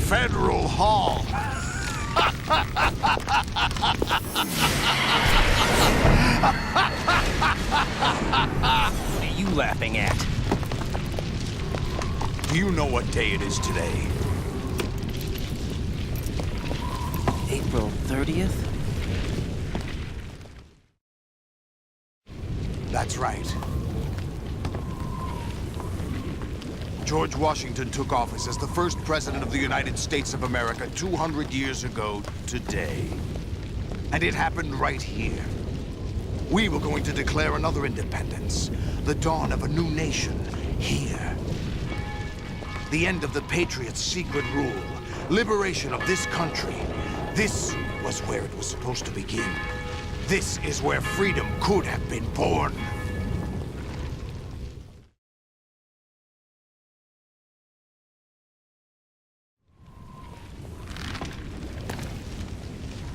Federal Hall. What are you laughing at? Do you know what day it is today? April 30th? That's right. George Washington took office as the first president of the United States of America 200 years ago today. And it happened right here. We were going to declare another independence, the dawn of a new nation, here. The end of the Patriots' secret rule, liberation of this country. This was where it was supposed to begin. This is where freedom could have been born.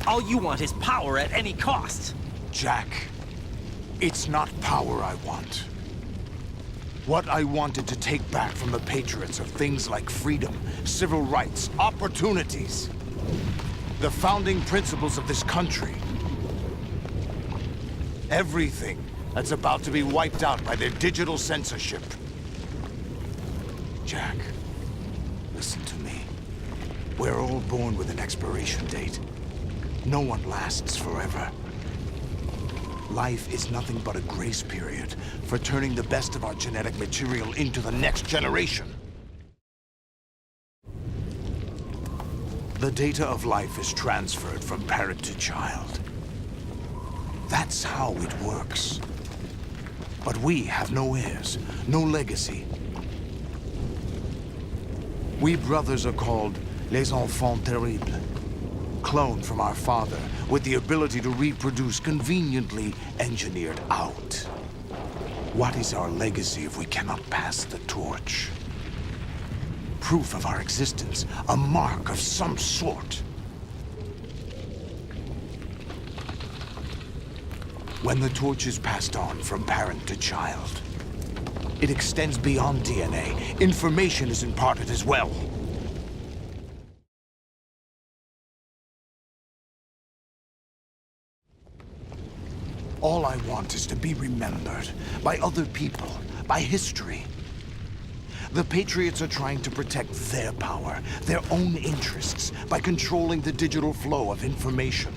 All you want is power at any cost. Jack, it's not power I want. What I wanted to take back from the Patriots are things like freedom, civil rights, opportunities. The founding principles of this country. Everything that's about to be wiped out by their digital censorship. Jack, listen to me. We're all born with an expiration date. No one lasts forever. Life is nothing but a grace period for turning the best of our genetic material into the next generation. The data of life is transferred from parent to child. That's how it works. But we have no heirs, no legacy. We brothers are called les enfants terribles. Cloned from our father, with the ability to reproduce conveniently engineered out. What is our legacy if we cannot pass the torch? Proof of our existence, a mark of some sort. When the torch is passed on from parent to child, it extends beyond DNA. Information is imparted as well. All I want is to be remembered by other people, by history. The Patriots are trying to protect their power, their own interests, by controlling the digital flow of information.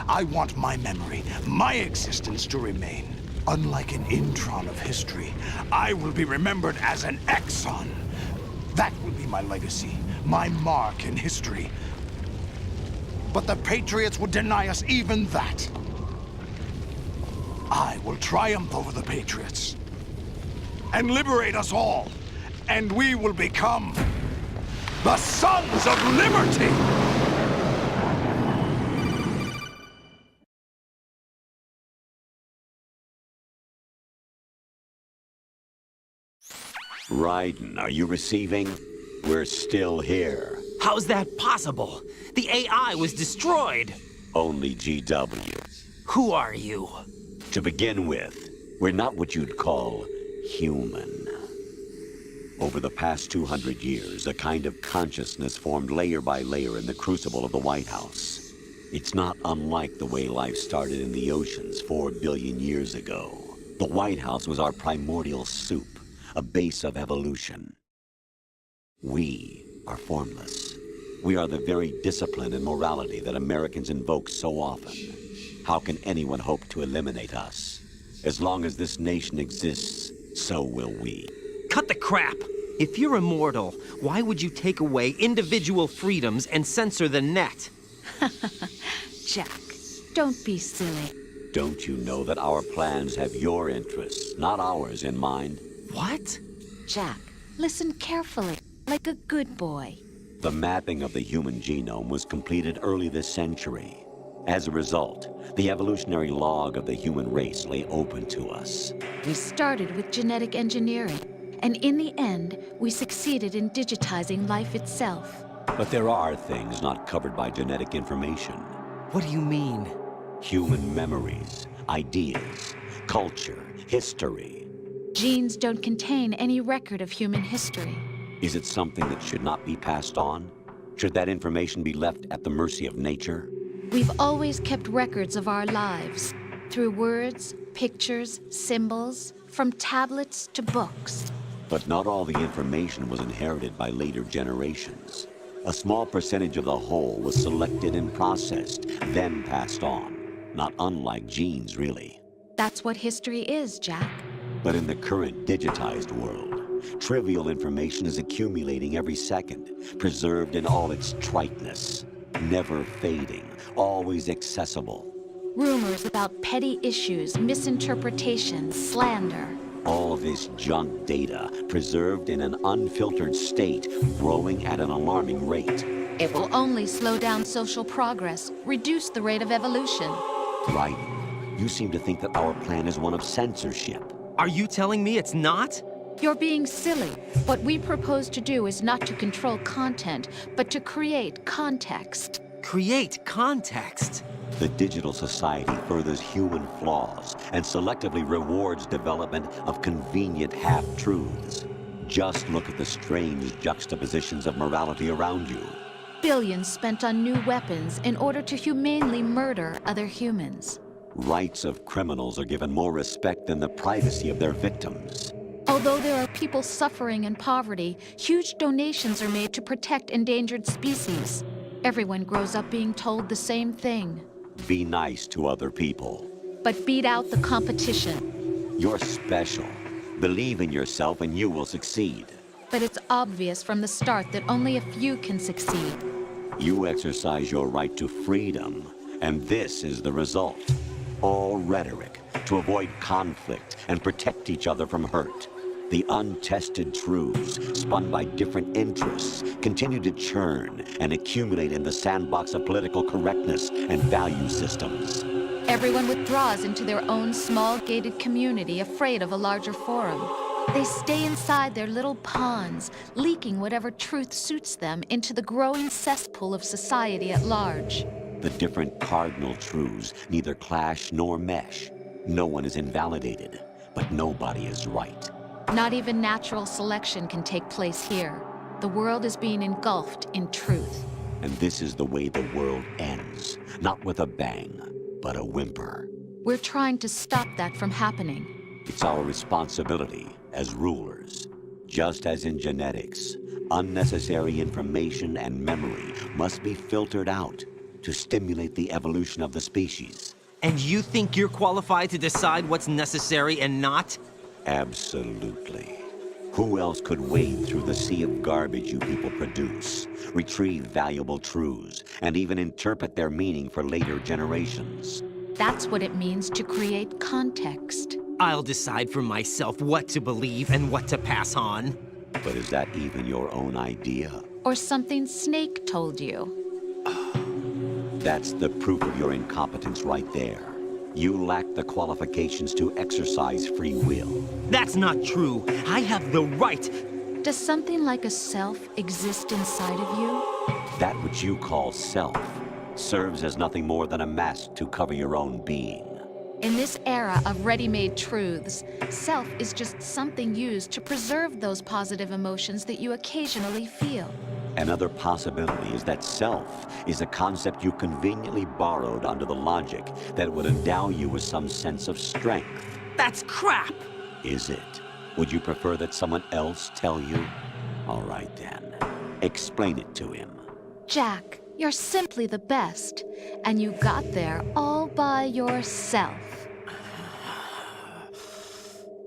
I want my memory, my existence to remain. Unlike an intron of history, I will be remembered as an exon. That will be my legacy, my mark in history. But the Patriots would deny us even that. I will triumph over the Patriots and liberate us all, and we will become the Sons of Liberty! Raiden, are you receiving? We're still here. How's that possible? The AI was destroyed. Only GW. Who are you? To begin with, we're not what you'd call human. Over the past 200 years, a kind of consciousness formed layer by layer in the crucible of the White House. It's not unlike the way life started in the oceans 4 billion years ago. The White House was our primordial soup, a base of evolution. We are formless. We are the very discipline and morality that Americans invoke so often. How can anyone hope to eliminate us? As long as this nation exists, so will we. Cut the crap! If you're immortal, why would you take away individual freedoms and censor the net? Jack, don't be silly. Don't you know that our plans have your interests, not ours, in mind? What? Jack, listen carefully, like a good boy. The mapping of the human genome was completed early this century. As a result, the evolutionary log of the human race lay open to us. We started with genetic engineering, and in the end, we succeeded in digitizing life itself. But there are things not covered by genetic information. What do you mean? Human memories, ideas, culture, history. Genes don't contain any record of human history. Is it something that should not be passed on? Should that information be left at the mercy of nature? We've always kept records of our lives, through words, pictures, symbols, from tablets to books. But not all the information was inherited by later generations. A small percentage of the whole was selected and processed, then passed on. Not unlike genes, really. That's what history is, Jack. But in the current digitized world, trivial information is accumulating every second, preserved in all its triteness, never fading, always accessible. Rumors about petty issues, misinterpretations, slander. All this junk data, preserved in an unfiltered state, growing at an alarming rate. It will only slow down social progress, reduce the rate of evolution. Right. You seem to think that our plan is one of censorship. Are you telling me it's not? You're being silly. What we propose to do is not to control content, but to create context. Create context. The digital society furthers human flaws and selectively rewards development of convenient half-truths. Just look at the strange juxtapositions of morality around you. Billions spent on new weapons in order to humanely murder other humans. Rights of criminals are given more respect than the privacy of their victims. Although there are people suffering in poverty, huge donations are made to protect endangered species. Everyone grows up being told the same thing. Be nice to other people. But beat out the competition. You're special. Believe in yourself and you will succeed. But it's obvious from the start that only a few can succeed. You exercise your right to freedom, and this is the result. All rhetoric to avoid conflict and protect each other from hurt. The untested truths, spun by different interests, continue to churn and accumulate in the sandbox of political correctness and value systems. Everyone withdraws into their own small gated community, afraid of a larger forum. They stay inside their little ponds, leaking whatever truth suits them into the growing cesspool of society at large. The different cardinal truths neither clash nor mesh. No one is invalidated, but nobody is right. Not even natural selection can take place here. The world is being engulfed in truth. And this is the way the world ends. Not with a bang, but a whimper. We're trying to stop that from happening. It's our responsibility as rulers. Just as in genetics, unnecessary information and memory must be filtered out to stimulate the evolution of the species. And you think you're qualified to decide what's necessary and not? Absolutely. Who else could wade through the sea of garbage you people produce, retrieve valuable truths, and even interpret their meaning for later generations? That's what it means to create context. I'll decide for myself what to believe and what to pass on. But is that even your own idea? Or something Snake told you? That's the proof of your incompetence right there. You lack the qualifications to exercise free will. That's not true. I have the right. Does something like a self exist inside of you? That which you call self serves as nothing more than a mask to cover your own being. In this era of ready-made truths, self is just something used to preserve those positive emotions that you occasionally feel. Another possibility is that self is a concept you conveniently borrowed under the logic that would endow you with some sense of strength. That's crap! Is it? Would you prefer that someone else tell you? All right then. Explain it to him. Jack, you're simply the best, and you got there all by yourself.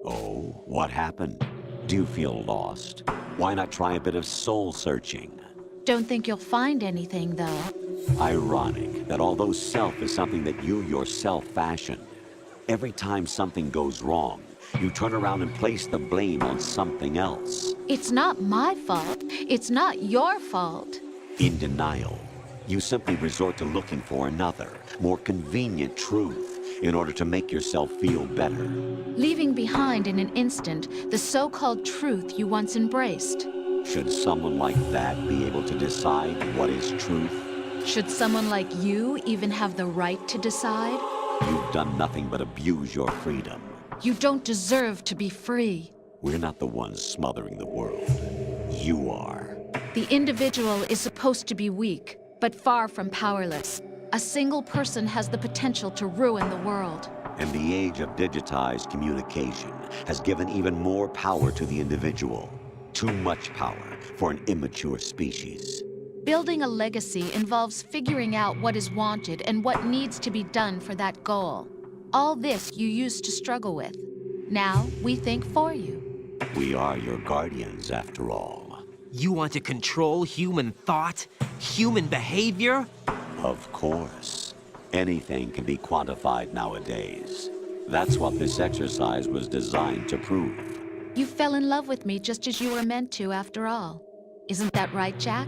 Oh, what happened? Do you feel lost? Why not try a bit of soul-searching? Don't think you'll find anything, though. Ironic that although self is something that you yourself fashioned, every time something goes wrong, you turn around and place the blame on something else. It's not my fault. It's not your fault. In denial, you simply resort to looking for another, more convenient truth in order to make yourself feel better. Leaving behind in an instant the so-called truth you once embraced. Should someone like that be able to decide what is truth? Should someone like you even have the right to decide? You've done nothing but abuse your freedom. You don't deserve to be free. We're not the ones smothering the world. You are. The individual is supposed to be weak, but far from powerless. A single person has the potential to ruin the world. And the age of digitized communication has given even more power to the individual. Too much power for an immature species. Building a legacy involves figuring out what is wanted and what needs to be done for that goal. All this you used to struggle with. Now, we think for you. We are your guardians, after all. You want to control human thought? Human behavior? Of course. Anything can be quantified nowadays. That's what this exercise was designed to prove. You fell in love with me just as you were meant to, after all. Isn't that right, Jack?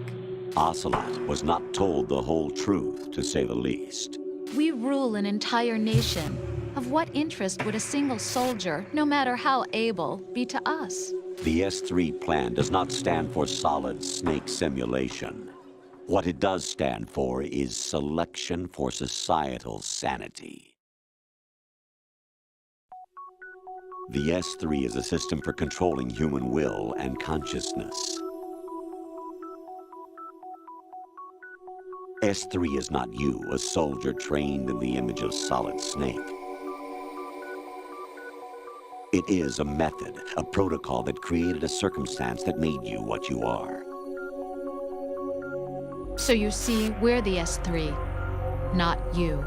Ocelot was not told the whole truth, to say the least. We rule an entire nation. Of what interest would a single soldier, no matter how able, be to us? The S3 plan does not stand for solid snake simulation. What it does stand for is selection for societal sanity. The S3 is a system for controlling human will and consciousness. S3 is not you, a soldier trained in the image of Solid Snake. It is a method, a protocol that created a circumstance that made you what you are. So you see, we're the S3, not you.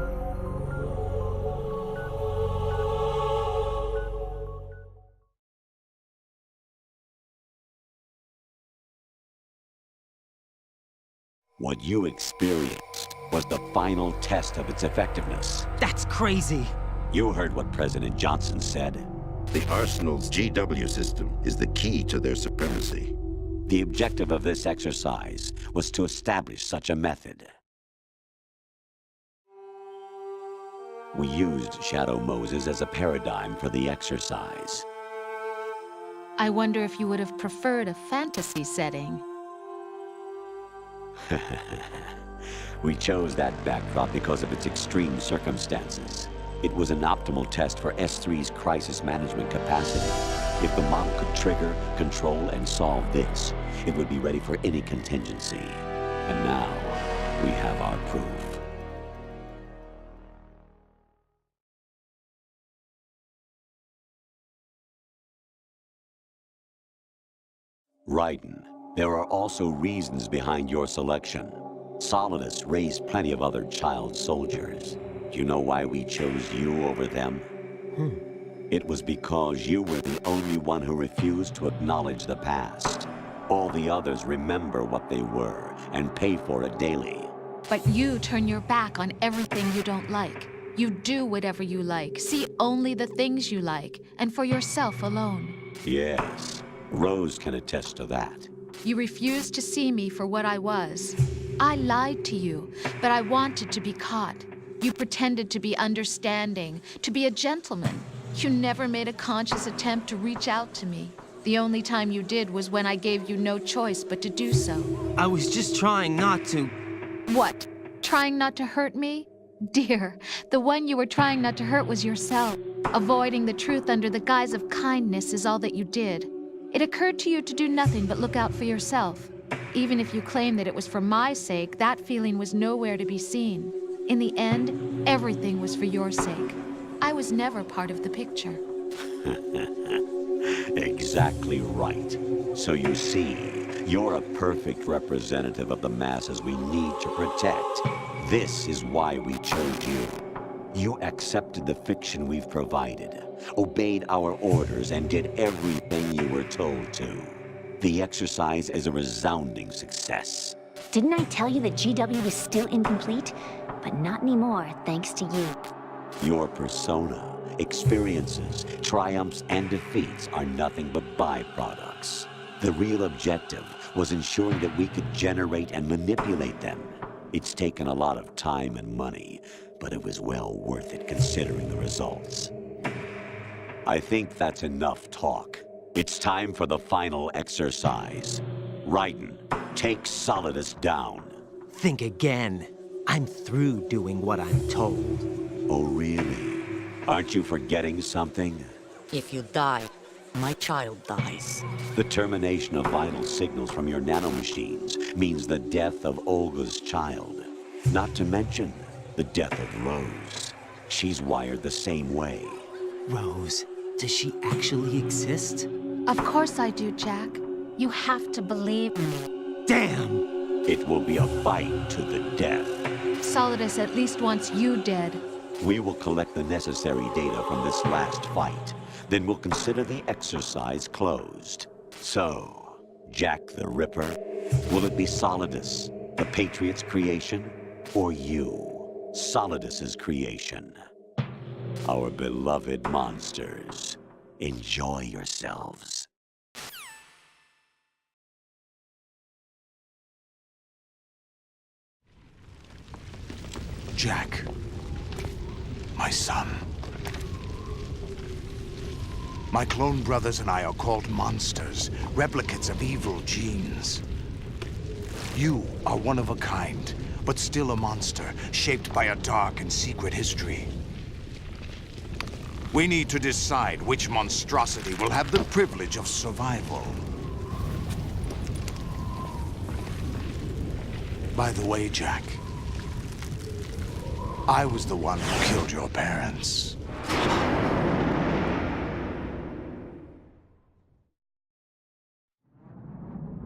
What you experienced was the final test of its effectiveness. That's crazy. You heard what President Johnson said. The Arsenal's GW system is the key to their supremacy. The objective of this exercise was to establish such a method. We used Shadow Moses as a paradigm for the exercise. I wonder if you would have preferred a fantasy setting. We chose that backdrop because of its extreme circumstances. It was an optimal test for S3's crisis management capacity. If the model could trigger, control, and solve this, it would be ready for any contingency. And now, we have our proof. Raiden, there are also reasons behind your selection. Solidus raised plenty of other child soldiers. Do you know why we chose you over them? It was because you were the only one who refused to acknowledge the past. All the others remember what they were and pay for it daily. But you turn your back on everything you don't like. You do whatever you like, see only the things you like, and for yourself alone. Yes, Rose can attest to that. You refused to see me for what I was. I lied to you, but I wanted to be caught. You pretended to be understanding, to be a gentleman. You never made a conscious attempt to reach out to me. The only time you did was when I gave you no choice but to do so. I was just trying not to. What? Trying not to hurt me? Dear, the one you were trying not to hurt was yourself. Avoiding the truth under the guise of kindness is all that you did. It occurred to you to do nothing but look out for yourself. Even if you claim that it was for my sake, that feeling was nowhere to be seen. In the end, everything was for your sake. I was never part of the picture. Exactly right. So you see, you're a perfect representative of the masses we need to protect. This is why we chose you. You accepted the fiction we've provided, obeyed our orders, and did everything you were told to. The exercise is a resounding success. Didn't I tell you that GW was still incomplete? But not anymore, thanks to you. Your persona, experiences, triumphs, and defeats are nothing but byproducts. The real objective was ensuring that we could generate and manipulate them. It's taken a lot of time and money, but it was well worth it considering the results. I think that's enough talk. It's time for the final exercise. Raiden, take Solidus down. Think again. I'm through doing what I'm told. Oh, really? Aren't you forgetting something? If you die, my child dies. The termination of vital signals from your nanomachines means the death of Olga's child. Not to mention the death of Rose. She's wired the same way. Rose, does she actually exist? Of course I do, Jack. You have to believe me. Damn! It will be a fight to the death. Solidus at least wants you dead. We will collect the necessary data from this last fight. Then we'll consider the exercise closed. So, Jack the Ripper, will it be Solidus, the Patriot's creation, or you, Solidus's creation? Our beloved monsters, enjoy yourselves. Jack, my son. My clone brothers and I are called monsters, replicates of evil genes. You are one of a kind, but still a monster, shaped by a dark and secret history. We need to decide which monstrosity will have the privilege of survival. By the way, Jack, I was the one who killed your parents.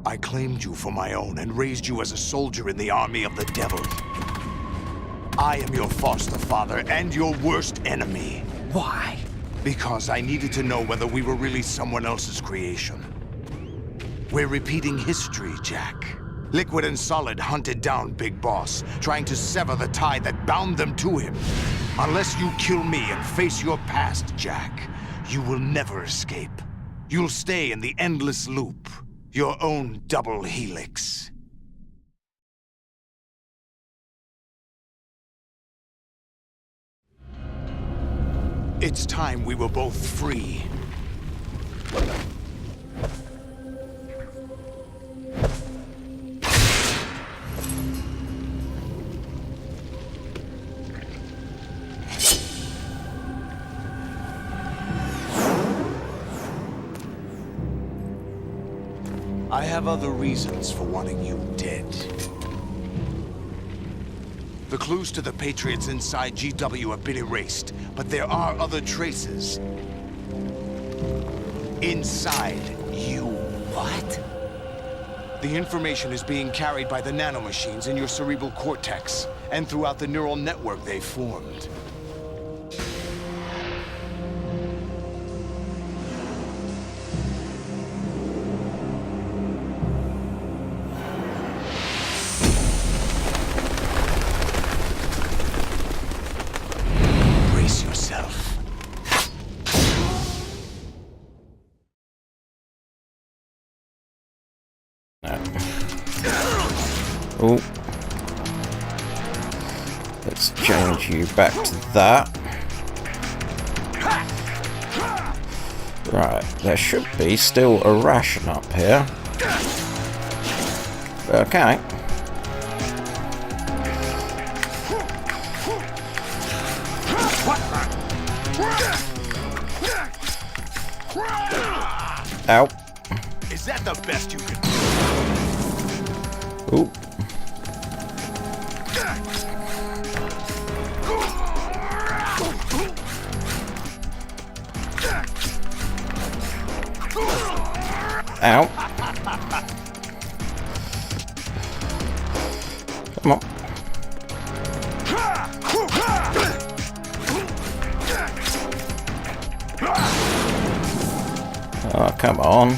I claimed you for my own and raised you as a soldier in the army of the devil. I am your foster father and your worst enemy. Why? Because I needed to know whether we were really someone else's creation. We're repeating history, Jack. Liquid and Solid hunted down Big Boss, trying to sever the tie that bound them to him. Unless you kill me and face your past, Jack, you will never escape. You'll stay in the endless loop. Your own double helix. It's time we were both free. I have other reasons for wanting you dead. The clues to the Patriots inside GW have been erased, but there are other traces. Inside you. What? The information is being carried by the nanomachines in your cerebral cortex, and throughout the neural network they formed. Oh. Let's change you back to that. Right, there should be still a ration up here. Okay. Ow. Is that the best you can do? Ooh. Ow. Come on. Oh, come on.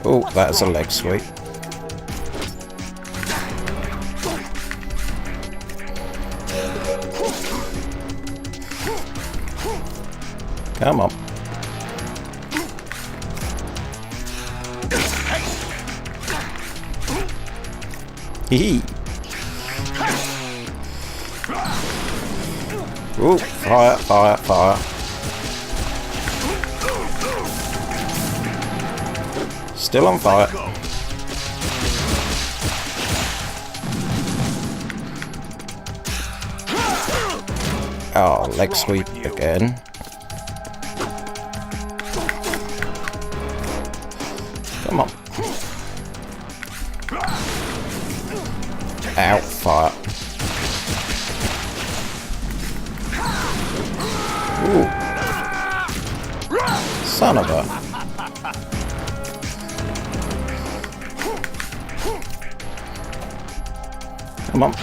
Oh, that's a leg sweep. Come on. Hee. Ooh, fire, fire, fire. Still on fire. Oh, leg sweep again. Come on. Ow, fire. Ooh. Son of a... Come on.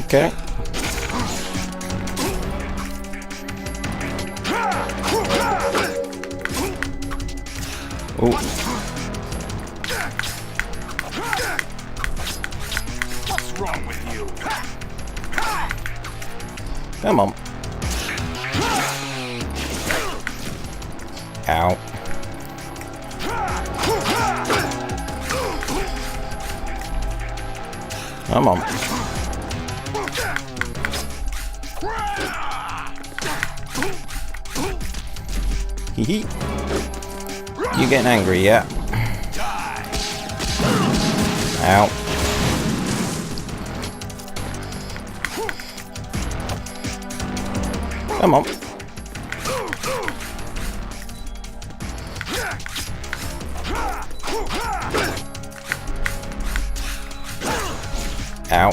Okay. Ooh. What's wrong with you? Come on. Ow. Come on. Hee hee. You getting angry yet? Ow. Come on. Ow.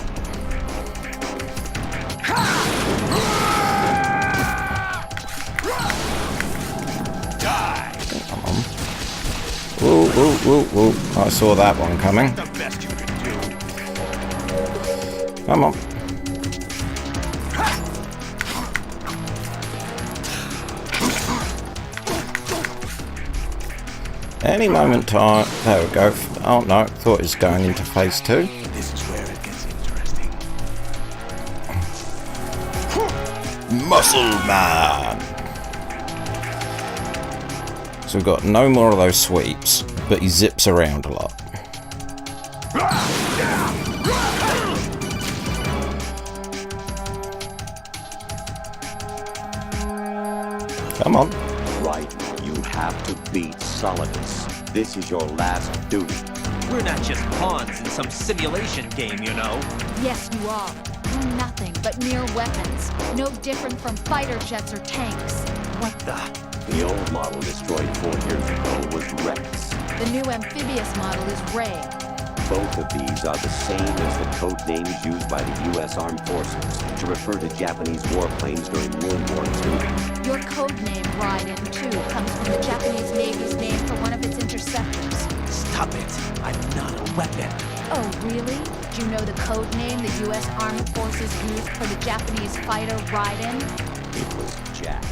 Come on. Whoa, whoa, whoa, whoa. I saw that one coming. The best you can do. Come on. Any moment time. There we go. Oh no, thought it was going into phase 2. This is where it gets interesting. Muscle Man! So we've got no more of those sweeps, but he zips around a lot. Come on. Right, you have to beat Solidus. This is your last duty. We're not just pawns in some simulation game, you know. Yes, you are. You're nothing but mere weapons. No different from fighter jets or tanks. What the? The old model destroyed 4 years ago was Rex. The new amphibious model is Ray. Both of these are the same as the code names used by the U.S. Armed Forces to refer to Japanese warplanes during World War II. Your code name, Raiden, too, comes from the Japanese Navy's name for one of its interceptors. Stop it. I'm not a weapon. Oh, really? Do you know the code name the U.S. Armed Forces used for the Japanese fighter Raiden? It was Jack.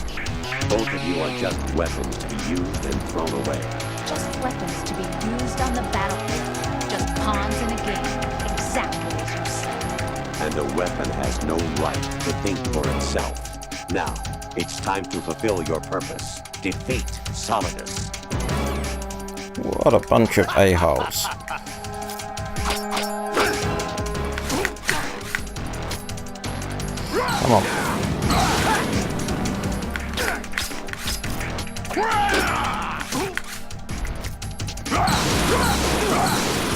Both of you are just weapons to be used and thrown away. Just weapons to be used on the battlefield. Just pawns in a game. Exactly as you said. And a weapon has no right to think for itself. Now, it's time to fulfill your purpose. Defeat Solidus. What a bunch of a-holes. Come on.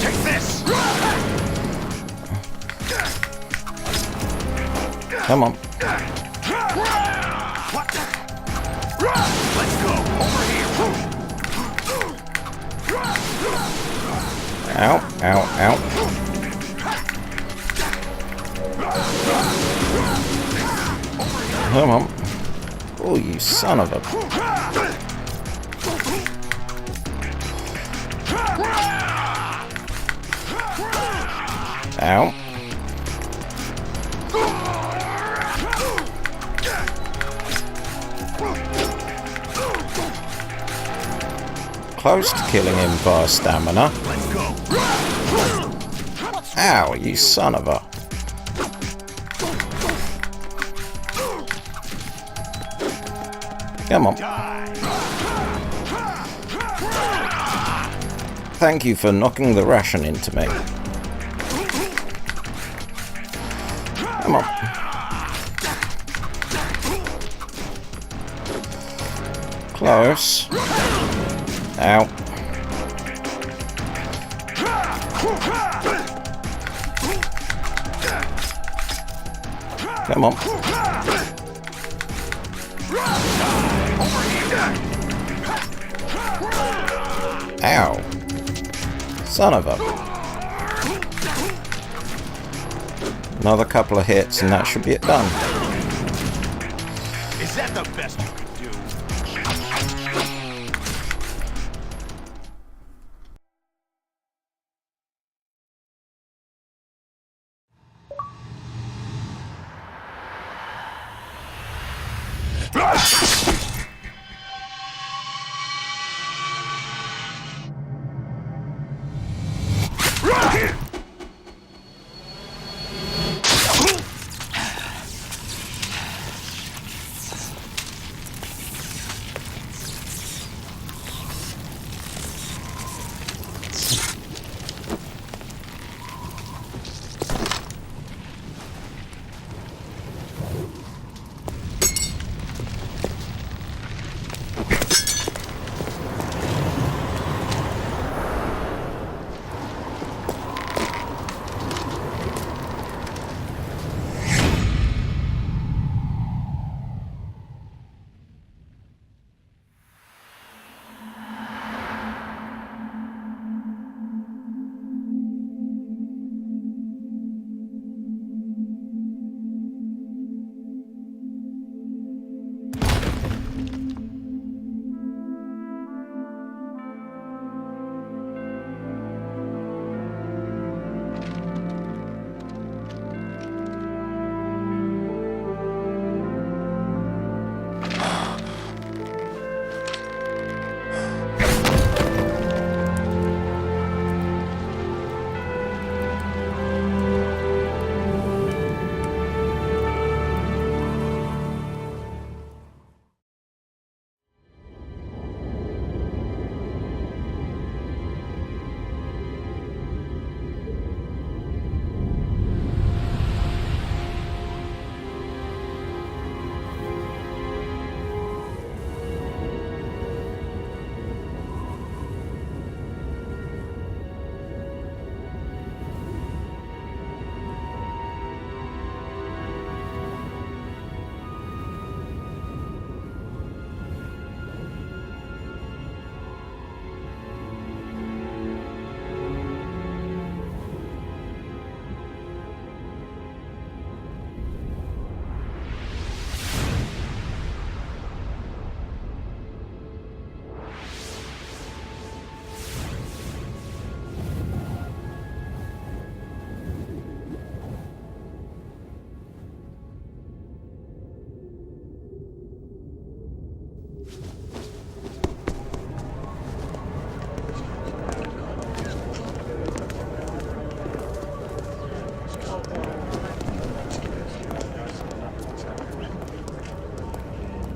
Take this! Come on. What? Let's go! Over here! Ow, ow, ow. Come on. Oh, you son of a... Ow. Close to killing him via stamina. Let's go! Ow, you son of a... Come on. Thank you for knocking the ration into me. Come on. Close. Ow. Come on. Ow. Son of a... Another couple of hits and that should be it done. Is that the best you could do?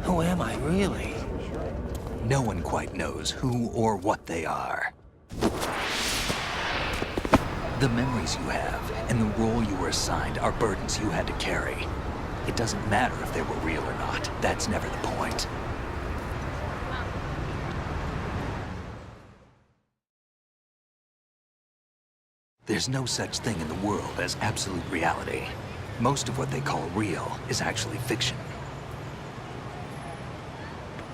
Who am I, really? No one quite knows who or what they are. The memories you have and the role you were assigned are burdens you had to carry. It doesn't matter if they were real or not. That's never the point. There's no such thing in the world as absolute reality. Most of what they call real is actually fiction.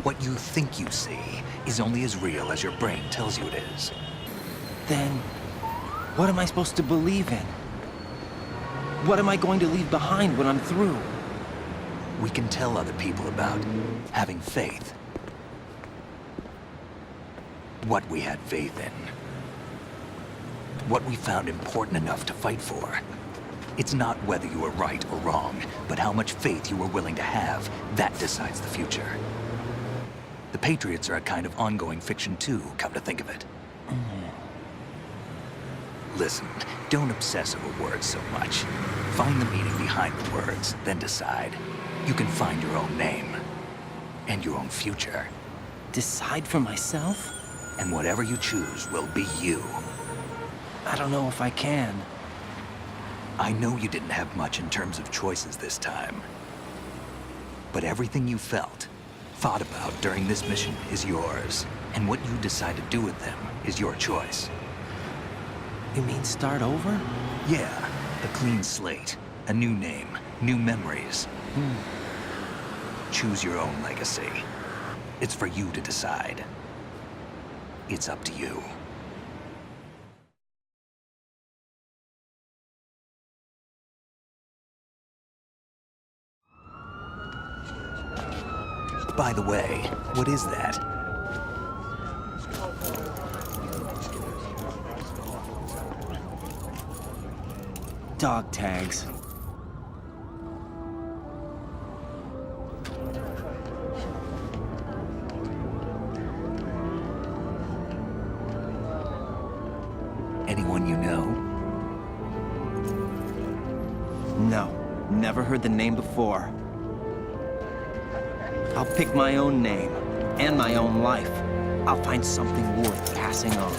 What you think you see is only as real as your brain tells you it is. Then, what am I supposed to believe in? What am I going to leave behind when I'm through? We can tell other people about having faith. What we had faith in. What we found important enough to fight for. It's not whether you were right or wrong, but how much faith you were willing to have. That decides the future. The Patriots are a kind of ongoing fiction too, come to think of it. Listen, don't obsess over words so much. Find the meaning behind the words, then decide. You can find your own name. And your own future. Decide for myself? And whatever you choose will be you. I don't know if I can. I know you didn't have much in terms of choices this time. But everything you felt, thought about during this mission is yours. And what you decide to do with them is your choice. You mean start over? Yeah, a clean slate, a new name, new memories. Choose your own legacy. It's for you to decide. it's up to you. By the way, what is that? Dog tags. Anyone you know? No, never heard the name before. I'll pick my own name, and my own life. I'll find something worth passing on.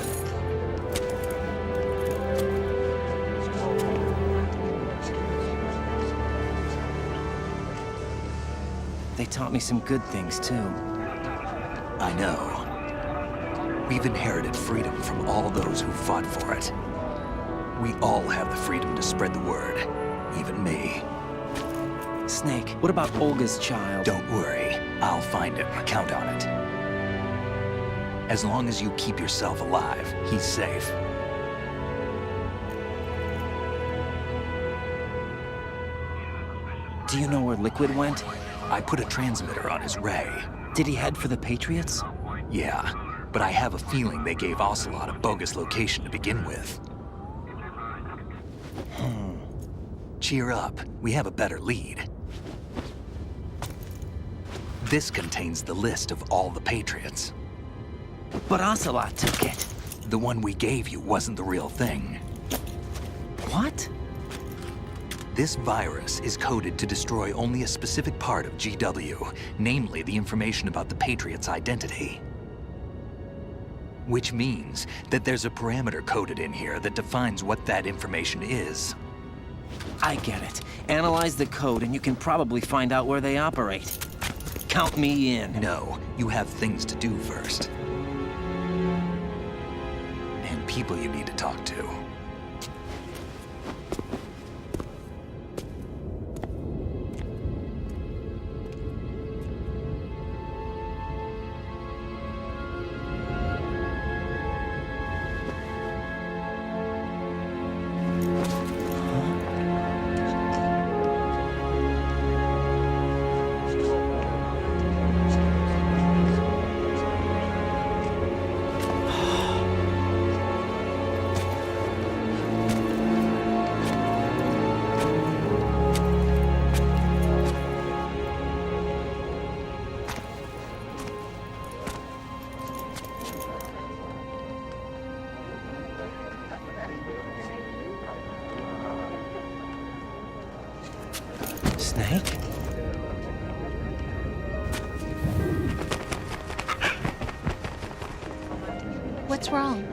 They taught me some good things, too. I know. We've inherited freedom from all those who fought for it. We all have the freedom to spread the word, even me. Snake, what about Olga's child? Don't worry, I'll find him. Count on it. As long as you keep yourself alive, he's safe. Do you know where Liquid went? I put a transmitter on his ray. Did he head for the Patriots? Yeah, but I have a feeling they gave Ocelot a bogus location to begin with. Cheer up, we have a better lead. This contains the list of all the Patriots. But Ocelot took it. The one we gave you wasn't the real thing. What? This virus is coded to destroy only a specific part of GW, namely the information about the Patriot's identity. Which means that there's a parameter coded in here that defines what that information is. I get it. Analyze the code and you can probably find out where they operate. Count me in. No, you have things to do first. And people you need to talk to. Snake? What's wrong?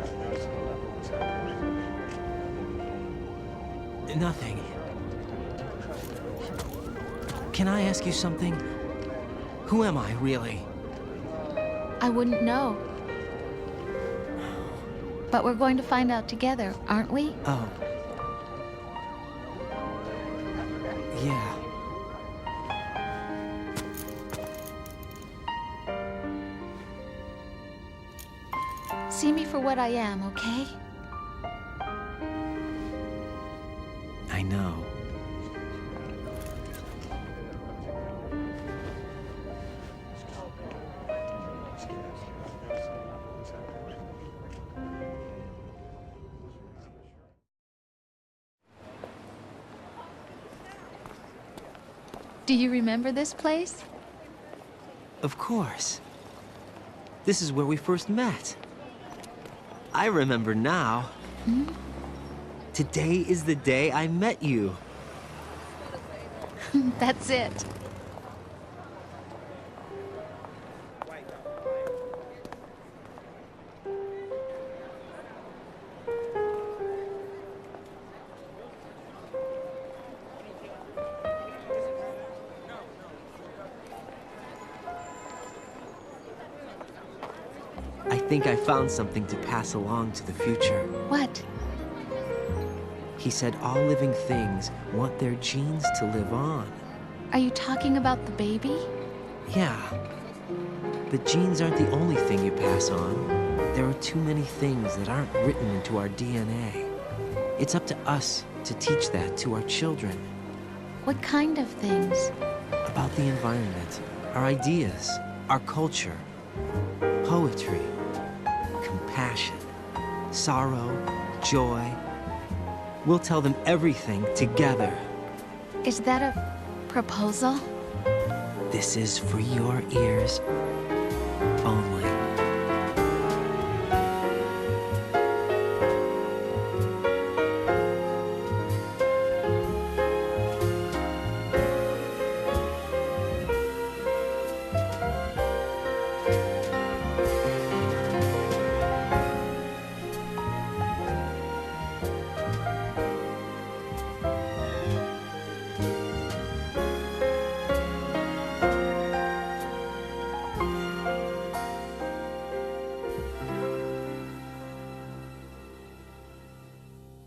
Nothing. Can I ask you something? Who am I, really? I wouldn't know. But we're going to find out together, aren't we? Oh. Yeah. See me for what I am, okay? I know. Do you remember this place? Of course. This is where we first met. I remember now. Hmm? Today is the day I met you. That's it. I think I found something to pass along to the future. What? He said all living things want their genes to live on. Are you talking about the baby? Yeah. But genes aren't the only thing you pass on. There are too many things that aren't written into our DNA. It's up to us to teach that to our children. What kind of things? About the environment, our ideas, our culture, poetry, compassion, sorrow, joy. We'll tell them everything together. Is that a proposal? This is for your ears only.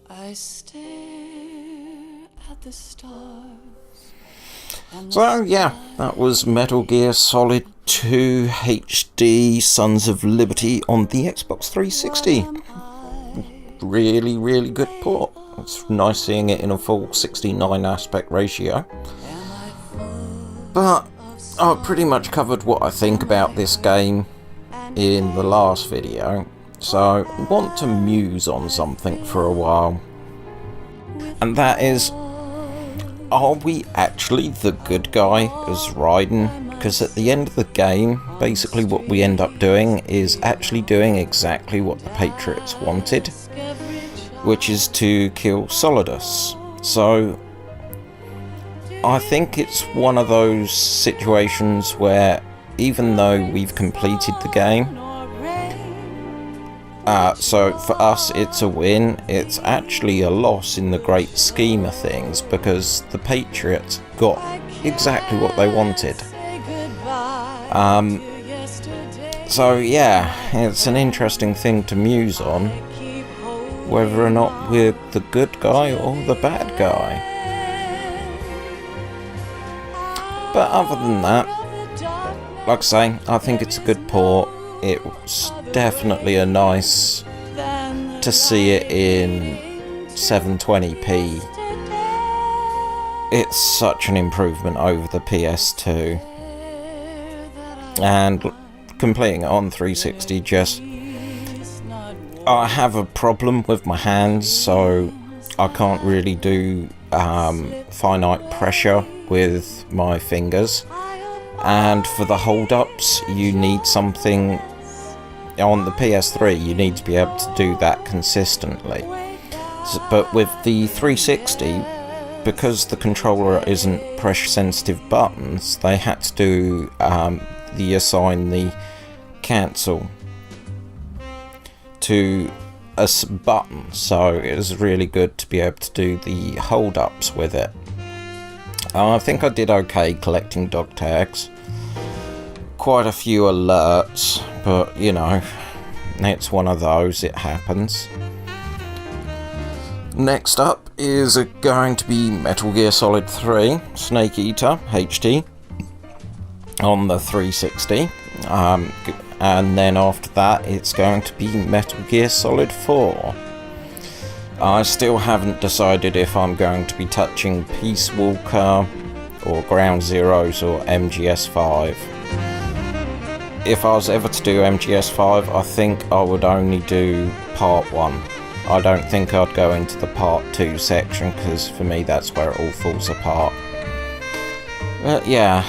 I stare at the stars. So yeah, that was Metal Gear Solid 2 HD Sons of Liberty on the Xbox 360. Really, really good port. It's nice seeing it in a full 69 aspect ratio. But I've pretty much covered what I think about this game in the last video, so I want to muse on something for a while. And that is, are we actually the good guy as Raiden? Because at the end of the game, basically what we end up doing is actually doing exactly what the Patriots wanted, which is to kill Solidus. So I think it's one of those situations where even though we've completed the game, so for us it's a win, it's actually a loss in the great scheme of things, because the Patriots got exactly what they wanted. So yeah, it's an interesting thing to muse on, whether or not we're the good guy or the bad guy. But other than that, like I say, I think it's a good port. It's definitely a nice to see it in 720p. It's such an improvement over the PS2. And completing it on 360, just I have a problem with my hands, so I can't really do finite pressure with my fingers, and for the hold-ups you need something on the PS3, you need to be able to do that consistently. But with the 360, because the controller isn't pressure sensitive buttons, they had to do assign the cancel to a button, so it was really good to be able to do the hold-ups with it. I think I did okay collecting dog tags. Quite a few alerts, but you know, it's one of those, it happens. Next up is going to be Metal Gear Solid 3 Snake Eater HD on the 360. And then after that it's going to be Metal Gear Solid 4. I still haven't decided if I'm going to be touching Peace Walker or Ground Zeroes or MGS5. If I was ever to do MGS5, I think I would only do part 1. I don't think I'd go into the part 2 section, because for me that's where it all falls apart. But yeah,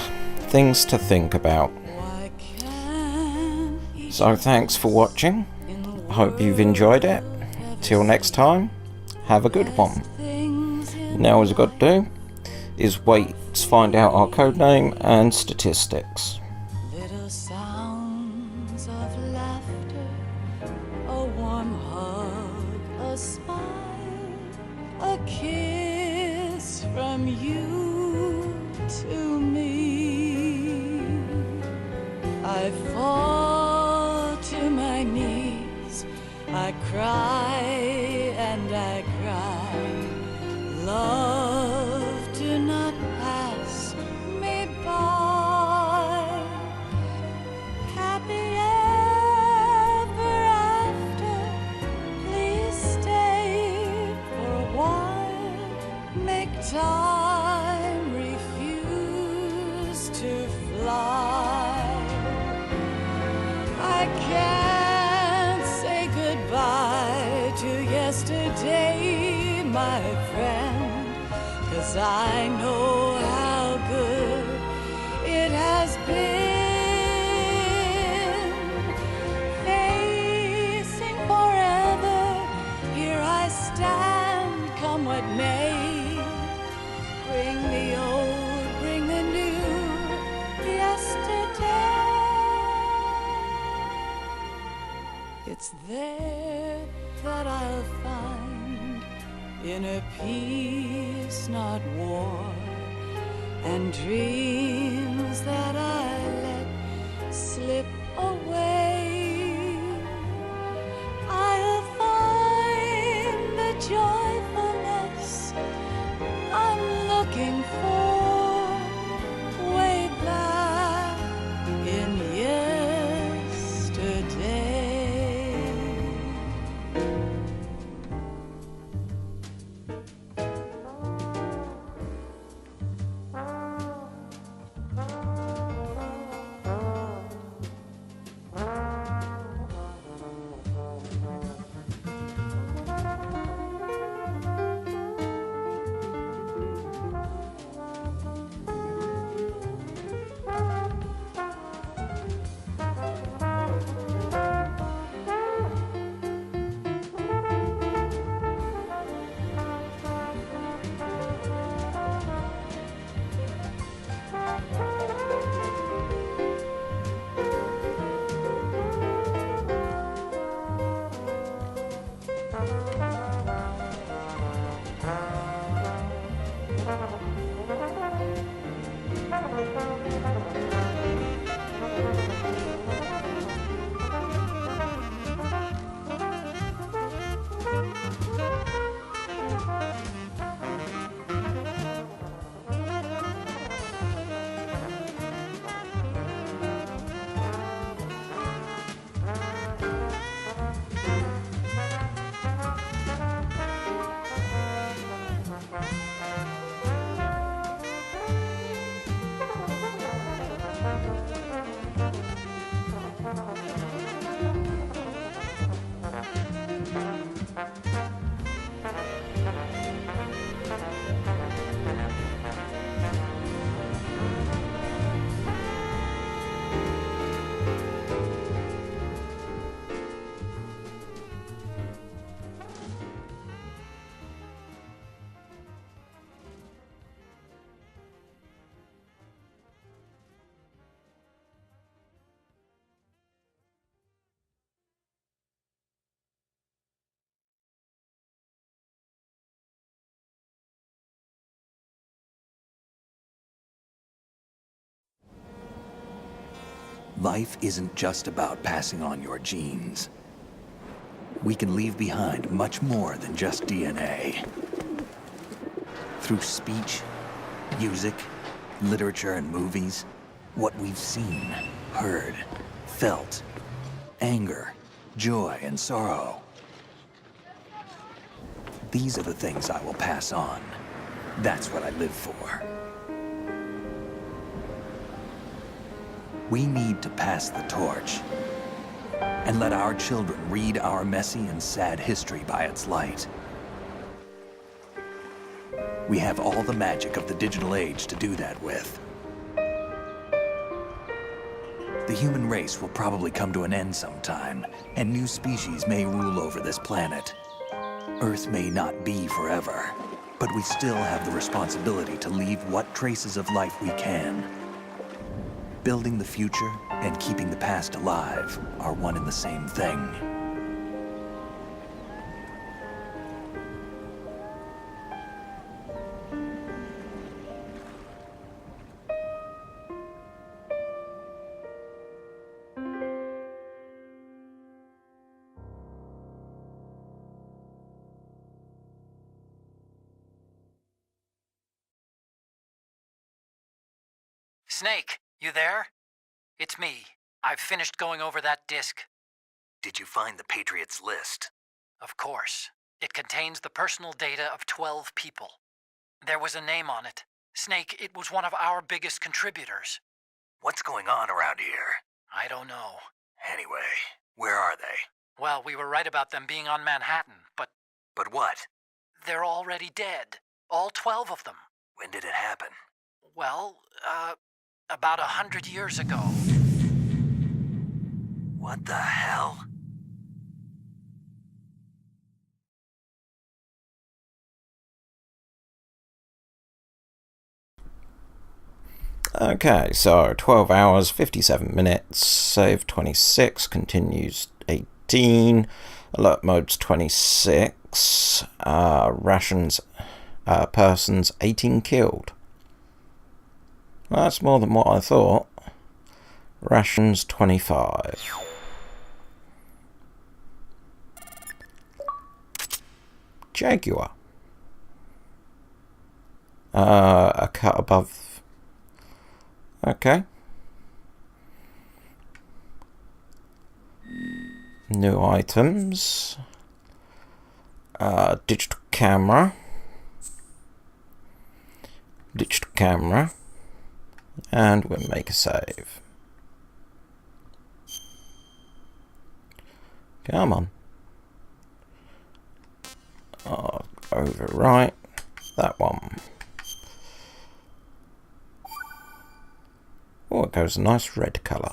things to think about. So thanks for watching. I hope you've enjoyed it. Till next time, have a good one. Now all we've got to do is wait to find out our codename and statistics. Little sounds of laughter, a warm hug, a smile, a kiss from you to me. I fall to my knees, I cry and I cry. Love, do not pass me by. Happy ever time refused to fly. I can't say goodbye to yesterday, my friend, 'cause I know how good it has been. Facing forever, here I stand, come what may. Bring the old, bring the new, yesterday. It's there that I'll find inner peace, not war, and dreams that I let slip away. I'll find the joyfulness I'm looking for way back in yesterday. Life isn't just about passing on your genes. We can leave behind much more than just DNA. Through speech, music, literature, and movies, what we've seen, heard, felt, anger, joy, and sorrow. These are the things I will pass on. That's what I live for. We need to pass the torch and let our children read our messy and sad history by its light. We have all the magic of the digital age to do that with. The human race will probably come to an end sometime, and new species may rule over this planet. Earth may not be forever, but we still have the responsibility to leave what traces of life we can. Building the future and keeping the past alive are one and the same thing. Snake, you there? It's me. I've finished going over that disk. Did you find the Patriots list? Of course. It contains the personal data of 12 people. There was a name on it. Snake, it was one of our biggest contributors. What's going on around here? I don't know. Anyway, where are they? Well, we were right about them being on Manhattan, but But what? they're already dead. All 12 of them. When did it happen? Well, about 100 years ago. What the hell? Okay, so 12 hours, 57 minutes, save 26, continues 18, alert mode's 26, rations, persons 18 killed. Well, that's more than what I thought. Rations 25. Jaguar. A cut above. Okay. New items. Digital camera. Digital camera. And we'll make a save. Come on. Oh, overwrite that one. Oh, it goes a nice red colour.